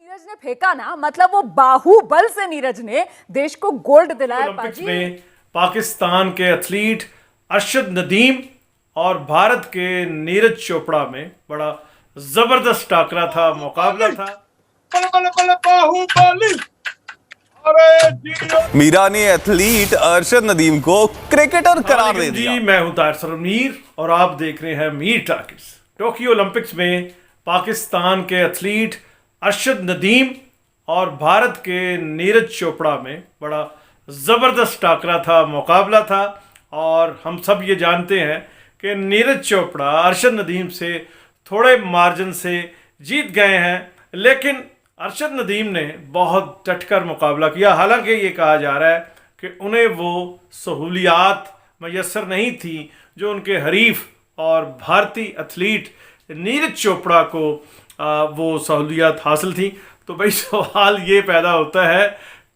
नीरज ने फेंका ना, मतलब वो बाहुबल से नीरज ने देश को गोल्ड दिलाया। ओलंपिक्स में पाकिस्तान के एथलीट अरशद नदीम और भारत के नीरज चोपड़ा में बड़ा जबरदस्त टाकरा था, मुकाबला था। मीरा ने एथलीट अरशद नदीम को क्रिकेटर करार दे दिया। जी, मैं हूं तारसर मीर और आप देख रहे हैं मीर टाकिस। टोक्यो ओलंपिक्स में पाकिस्तान के एथलीट अरशद नदीम और भारत के नीरज चोपड़ा में बड़ा ज़बरदस्त टाकरा था, मुकाबला था। और हम सब ये जानते हैं कि नीरज चोपड़ा अरशद नदीम से थोड़े मार्जिन से जीत गए हैं, लेकिन अरशद नदीम ने बहुत डटकर मुकाबला किया। हालांकि ये कहा जा रहा है कि उन्हें वो सहूलियात मैसर नहीं थी जो उनके हरीफ और भारतीय एथलीट नीरज चोपड़ा को वो सहूलियात हासिल थी। तो भाई सवाल ये पैदा होता है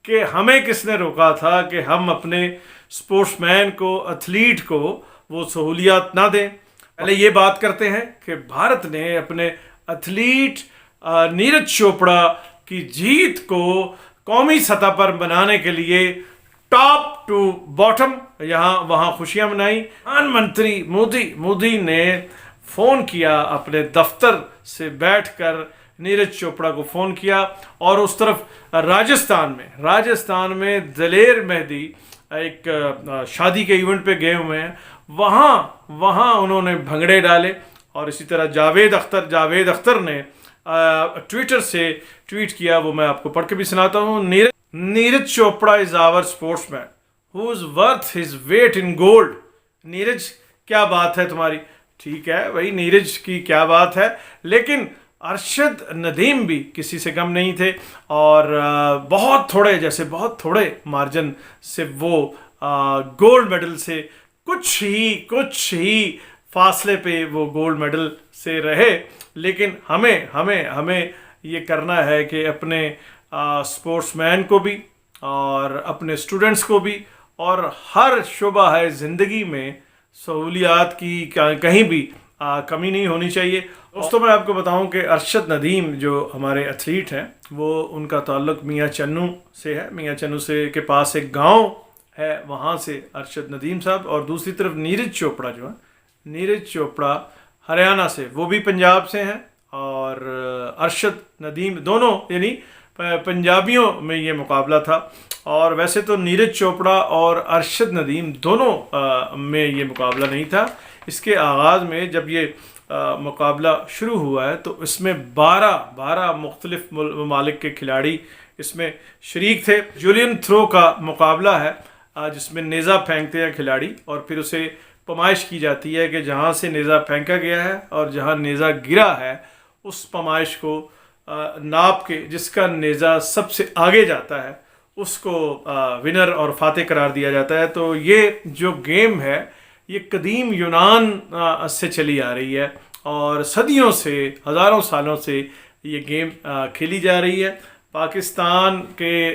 कि हमें किसने रोका था कि हम अपने स्पोर्ट्समैन को, एथलीट को वो सहूलियात ना दें। पहले ये बात करते हैं कि भारत ने अपने एथलीट नीरज चोपड़ा की जीत को कौमी सतह पर बनाने के लिए टॉप टू बॉटम यहाँ वहाँ खुशियाँ मनाई। प्रधानमंत्री मोदी ने फ़ोन किया, अपने दफ्तर से बैठकर नीरज चोपड़ा को फ़ोन किया। और उस तरफ राजस्थान में दलेर मेहदी एक शादी के इवेंट पे गए हुए हैं, वहाँ उन्होंने भंगड़े डाले। और इसी तरह जावेद अख्तर ने ट्विटर से ट्वीट किया, वो मैं आपको पढ़ के भी सुनाता हूँ। Neeraj Chopra is our sportsman who is worth his weight in gold. Neeraj, क्या बात है तुम्हारी। ठीक है भाई, नीरज की क्या बात है, लेकिन अरशद नदीम भी किसी से कम नहीं थे। और बहुत थोड़े मार्जिन से वो गोल्ड मेडल से कुछ ही फासले पे वो गोल्ड मेडल से रहे। लेकिन हमें ये करना है कि अपने स्पोर्ट्समैन को भी और अपने स्टूडेंट्स को भी और हर शोबा है ज़िंदगी में सहूलियात की कहीं भी कमी नहीं होनी चाहिए। दोस्तों, मैं आपको बताऊं कि अरशद नदीम जो हमारे एथलीट हैं, वो उनका ताल्लुक़ मियाँ चन्नू से है। मियाँ चन्नू से के पास एक गांव है, वहाँ से अरशद नदीम साहब। और दूसरी तरफ नीरज चोपड़ा जो है, नीरज चोपड़ा हरियाणा से, वो भी पंजाब से हैं। और अरशद नदीम दोनों यानी पंजाबियों में ये मुकाबला था। और वैसे तो नीरज चोपड़ा और अरशद नदीम दोनों में ये मुकाबला नहीं था। इसके आगाज़ में जब ये मुकाबला शुरू हुआ है तो इसमें 12 मुख्तलिफ ममालिक के खिलाड़ी इसमें शरीक थे। जूलियन थ्रो का मुकाबला है जिसमें नेज़ा फेंकते हैं खिलाड़ी और फिर उसे पमाइश की जाती है कि जहाँ से नेज़ा फेंका गया है और जहाँ नेज़ा गिरा है उस पमाइश को नाप के जिसका नेज़ा सबसे आगे जाता है उसको विनर और फातेह करार दिया जाता है। तो ये जो गेम है ये कदीम यूनान से चली आ रही है और सदियों से, हज़ारों सालों से ये गेम खेली जा रही है। पाकिस्तान के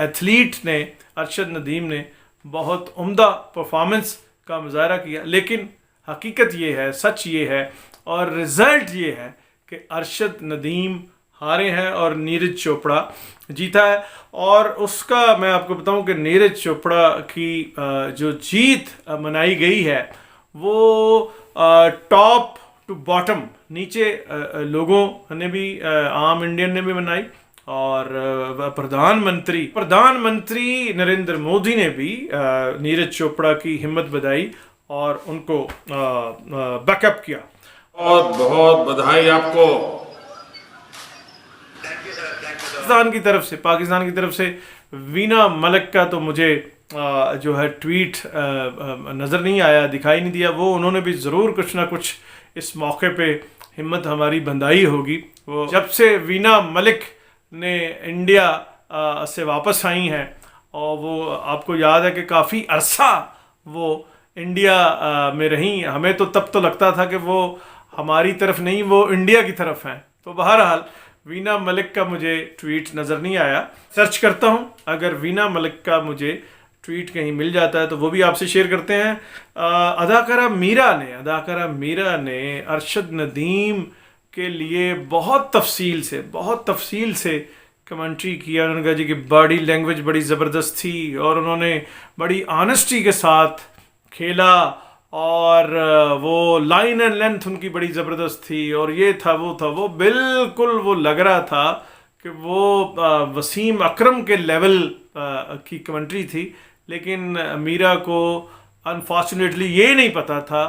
एथलीट ने, अरशद नदीम ने बहुत उम्दा परफॉर्मेंस का मुजाहरा किया, लेकिन हकीकत ये है, सच ये है और रिज़ल्ट ये है कि अरशद नदीम हारे हैं और नीरज चोपड़ा जीता है। और उसका मैं आपको बताऊं कि नीरज चोपड़ा की जो जीत मनाई गई है वो टॉप टू बॉटम, नीचे लोगों ने भी, आम इंडियन ने भी मनाई। और प्रधानमंत्री नरेंद्र मोदी ने भी नीरज चोपड़ा की हिम्मत बधाई और उनको बैकअप किया। बहुत बहुत बधाई आपको। पाकिस्तान की तरफ से वीना मलिक का तो मुझे जो है ट्वीट नज़र नहीं आया, दिखाई नहीं दिया। वो उन्होंने भी ज़रूर कुछ ना कुछ इस मौके पे हिम्मत हमारी बंधाई होगी। वो जब से वीना मलिक ने इंडिया से वापस आई हैं और वो आपको याद है कि काफ़ी अरसा वो इंडिया में रही, हमें तो तब तो लगता था कि वो हमारी तरफ नहीं, वो इंडिया की तरफ हैं। तो बहरहाल वीना मलिक का मुझे ट्वीट नज़र नहीं आया, सर्च करता हूँ, अगर वीना मलिक का मुझे ट्वीट कहीं मिल जाता है तो वो भी आपसे शेयर करते हैं। अदाकारा मीरा ने अरशद नदीम के लिए बहुत तफसील से कमेंट्री किया। उन्होंने कहा जी कि बॉडी लैंग्वेज बड़ी ज़बरदस्त थी और उन्होंने बड़ी ऑनेस्टी के साथ खेला और वो लाइन एंड लेंथ उनकी बड़ी ज़बरदस्त थी और ये था वो बिल्कुल वो लग रहा था कि वो वसीम अकरम के लेवल की कमेंट्री थी। लेकिन मीरा को अनफॉर्चुनेटली ये नहीं पता था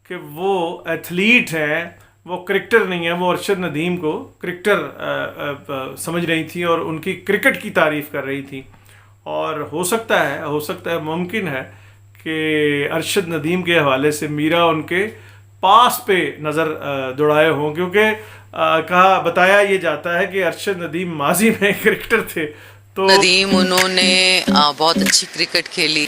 कि वो एथलीट हैं, वो क्रिकेटर नहीं है। वो अरशद नदीम को क्रिकेटर समझ रही थी और उनकी क्रिकेट की तारीफ़ कर रही थी। और हो सकता है मुमकिन है कि अरशद नदीम के हवाले से मीरा उनके पास पे नज़र दौड़ाए हों, क्योंकि बताया ये जाता है कि अरशद नदीम माजी में क्रिकेटर थे। तो नदीम उन्होंने बहुत अच्छी क्रिकेट खेली।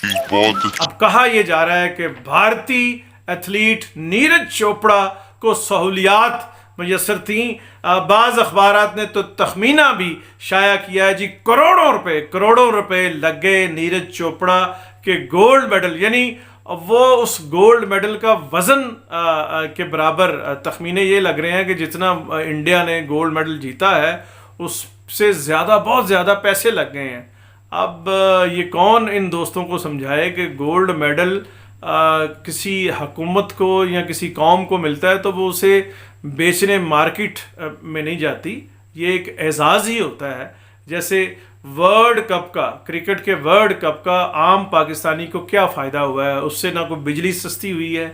अब कहा यह जा रहा है कि भारतीय एथलीट नीरज चोपड़ा को सहूलियात मैसर थी। बाज़ अखबारात ने तो तखमीना भी शाया किया है जी, करोड़ों रुपए लग गए नीरज चोपड़ा के गोल्ड मेडल, यानी वो उस गोल्ड मेडल का वज़न के बराबर तखमीने ये लग रहे हैं कि जितना इंडिया ने गोल्ड मेडल जीता है उससे ज़्यादा, बहुत ज़्यादा पैसे लग गए हैं। अब ये कौन इन दोस्तों को समझाए कि गोल्ड मेडल किसी हुकूमत को या किसी कौम को मिलता है तो वो उसे बेचने मार्केट में नहीं जाती, ये एक एजाज़ ही होता है। जैसे वर्ल्ड कप का, क्रिकेट के वर्ल्ड कप का आम पाकिस्तानी को क्या फ़ायदा हुआ है? उससे ना कोई बिजली सस्ती हुई है,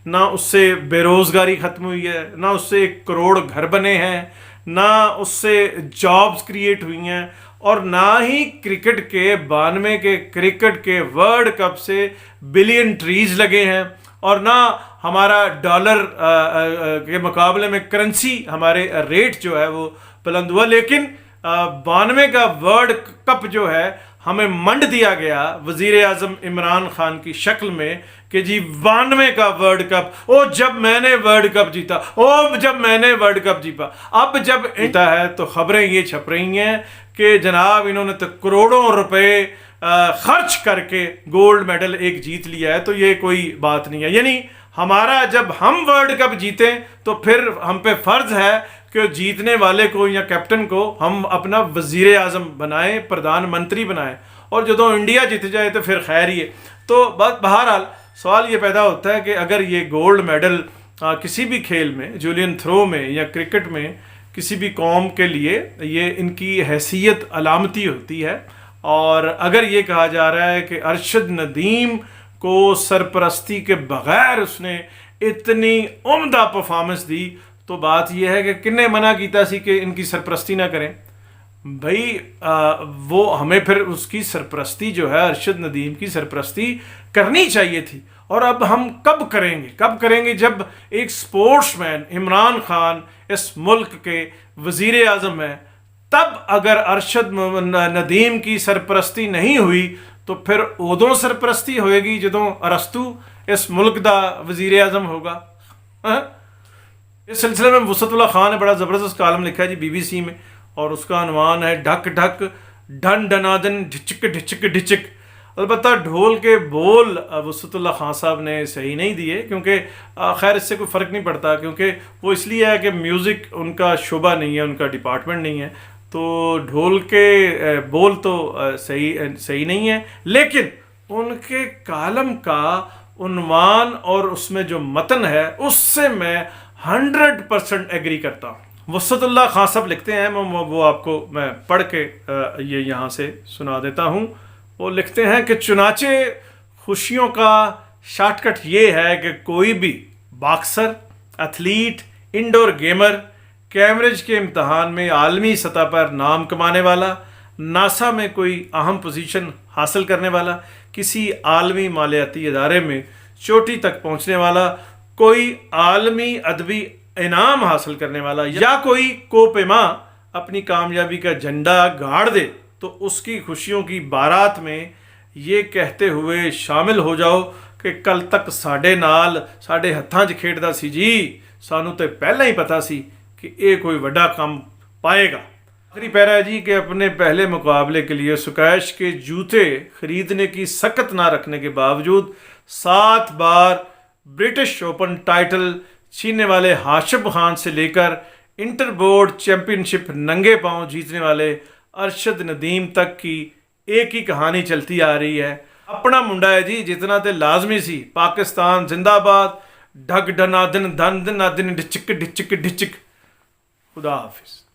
ना उससे बेरोज़गारी ख़त्म हुई है, ना उससे 1 करोड़ घर बने हैं, ना उससे जॉब्स क्रिएट हुई हैं, और ना ही क्रिकेट के 92 के क्रिकेट के वर्ल्ड कप से बिलियन ट्रीज लगे हैं, और ना हमारा डॉलर के मुकाबले में करेंसी, हमारे रेट जो है वो बुलंद हुआ। लेकिन 92 का वर्ल्ड कप जो है हमें मंड दिया गया वज़ीर आज़म इमरान खान की शक्ल में कि जी 92 का वर्ल्ड कप, ओ जब मैंने वर्ल्ड कप जीता, ओ जब मैंने वर्ल्ड कप जीता। अब जब जीता है तो खबरें ये छप रही हैं कि जनाब इन्होंने तो करोड़ों रुपए खर्च करके गोल्ड मेडल एक जीत लिया है। तो ये कोई बात नहीं है, यानी हमारा जब हम वर्ल्ड कप जीतें तो फिर हम पे फ़र्ज़ है कि जीतने वाले को या कैप्टन को हम अपना वज़ीर आज़म बनाएं, प्रधानमंत्री बनाएं, और जो इंडिया जीत जाए तो फिर खैर ही है। तो बहरहाल सवाल ये पैदा होता है कि अगर ये गोल्ड मेडल किसी भी खेल में, जूलियन थ्रो में या क्रिकेट में, किसी भी कौम के लिए ये इनकी हैसियत अलामती होती है, और अगर ये कहा जा रहा है कि अरशद नदीम को सरपरस्ती के बग़ैर उसने इतनी उम्दा परफॉर्मेंस दी, तो बात यह है कि किन्ने मना कीता सी कि इनकी सरपरस्ती ना करें। भाई वो हमें फिर उसकी सरपरस्ती जो है, अरशद नदीम की सरपरस्ती करनी चाहिए थी। और अब हम कब करेंगे जब एक स्पोर्ट्समैन इमरान खान इस मुल्क के वज़ीर आज़म है। तब अगर अरशद नदीम की सरपरस्ती नहीं हुई तो फिर उदों सरपरस्ती होएगी जदों अरस्तू इस मुल्क दा वज़ीर आज़म होगा। इस सिलसिले में वसतुल्लाह खान ने बड़ा ज़बरदस्त कालम लिखा है जी BBC में, और उसका अनुमान है ढक ढक ढन ढनादन ढिचक ढिचक ढिचक। अलबत्ता ढोल के बोल वसतुल्लाह खान साहब ने सही नहीं दिए, क्योंकि खैर इससे कोई फ़र्क नहीं पड़ता, क्योंकि वो इसलिए है कि म्यूज़िक उनका शुबा नहीं है, उनका डिपार्टमेंट नहीं है। तो ढोल के बोल तो सही नहीं है, लेकिन उनके कालम का उन्वान और उसमें जो मतन है उससे मैं 100% एग्री करता हूँ। वसतुल्लाह खान साहब लिखते हैं, वो आपको मैं पढ़ के ये यहाँ से सुना देता हूँ। वो लिखते हैं कि चुनाचे खुशियों का शॉर्टकट ये है कि कोई भी boxer, athlete, indoor gamer, Cambridge के इम्तहान में आलमी सतह पर नाम कमाने वाला, नासा में कोई अहम पोजीशन हासिल करने वाला, किसी आलमी मालियाती इदारे में चोटी तक पहुँचने वाला, कोई आलमी अदबी इनाम हासिल करने वाला, या कोई कोपेमा अपनी कामयाबी का झंडा गाड़ दे, तो उसकी खुशियों की बारात में ये कहते हुए शामिल हो जाओ कि कल तक साढ़े नाल साढ़े हत्थां 'च खेडदा सी जी, सानू तो पहला ही पता सी कि ये कोई वड्डा काम पाएगा। आखिरी पैरा है जी कि अपने पहले मुकाबले के लिए सुकैश के जूते खरीदने की सकत ना रखने के बावजूद 7 बार ब्रिटिश ओपन टाइटल छीनने वाले हाशिम खान से लेकर इंटर बोर्ड चैंपियनशिप नंगे पांव जीतने वाले अरशद नदीम तक की एक ही कहानी चलती आ रही है। अपना मुंडा है जी, जितना ते लाजमी सी। पाकिस्तान जिंदाबाद। ढग डनादन धन धनादन डिचिक डिचिक डिचिक। खुदा हाफिज।